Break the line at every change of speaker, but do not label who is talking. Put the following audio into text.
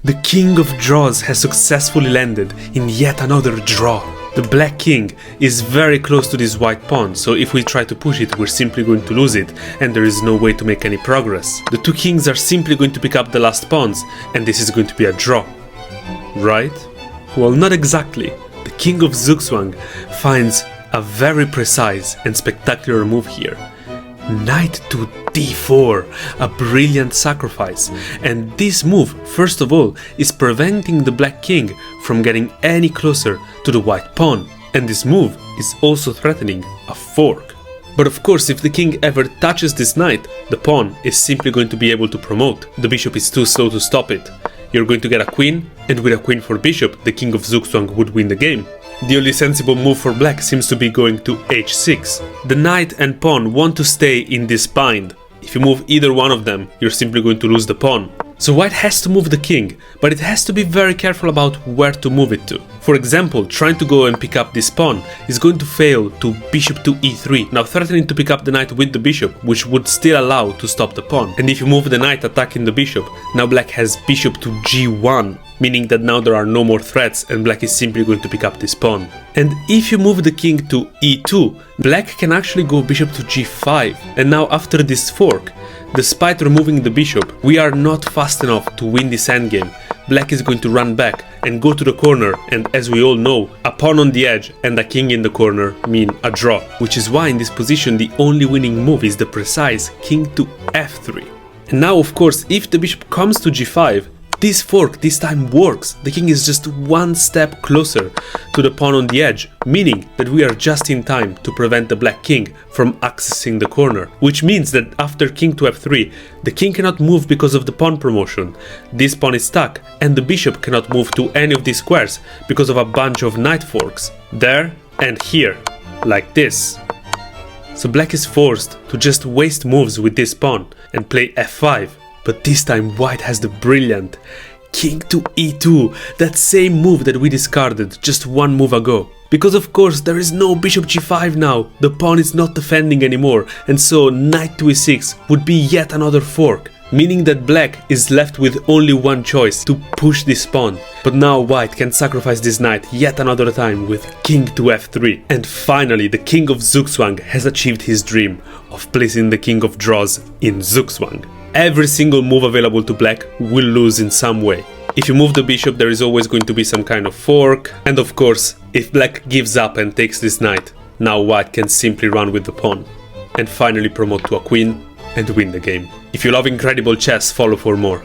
The king of draws has successfully landed in yet another draw. The black king is very close to this white pawn, so if we try to push it, we're simply going to lose it, and there is no way to make any progress. The two kings are simply going to pick up the last pawns, and this is going to be a draw. Right? Well, not exactly. The king of Zugzwang finds a very precise and spectacular move here. Knight to d4, a brilliant sacrifice, and this move, first of all, is preventing the black king from getting any closer to the white pawn, and this move is also threatening a fork. But of course, if the king ever touches this knight, the pawn is simply going to be able to promote. The bishop is too slow to stop it. You're going to get a queen, and with a queen for bishop, the king of Zugzwang would win the game. The only sensible move for black seems to be going to h6. The knight and pawn want to stay in this bind. If you move either one of them, you're simply going to lose the pawn. So white has to move the king, but it has to be very careful about where to move it to. For example, trying to go and pick up this pawn is going to fail to bishop to e3, now threatening to pick up the knight with the bishop, which would still allow to stop the pawn. And if you move the knight attacking the bishop, now black has bishop to g1, meaning that now there are no more threats and black is simply going to pick up this pawn. And if you move the king to e2, black can actually go bishop to g5, and now after this fork, despite removing the bishop, we are not fast enough to win this endgame. Black is going to run back and go to the corner, and as we all know, a pawn on the edge and a king in the corner mean a draw, which is why in this position the only winning move is the precise king to f3. And now of course, if the bishop comes to g5, this fork this time works. The king is just one step closer to the pawn on the edge, meaning that we are just in time to prevent the black king from accessing the corner. Which means that after king to f3, the king cannot move because of the pawn promotion. This pawn is stuck, and the bishop cannot move to any of these squares because of a bunch of knight forks. There and here, like this. So black is forced to just waste moves with this pawn and play f5. But this time white has the brilliant king to e2, that same move that we discarded just one move ago. Because of course there is no bishop g5 now, the pawn is not defending anymore, and so knight to e6 would be yet another fork, meaning that black is left with only one choice, to push this pawn. But now white can sacrifice this knight yet another time with king to f3. And finally the king of Zugzwang has achieved his dream of placing the king of draws in Zugzwang. Every single move available to black will lose in some way. If you move the bishop, there is always going to be some kind of fork, and of course, if black gives up and takes this knight, now white can simply run with the pawn and finally promote to a queen and win the game. If you love incredible chess, follow for more.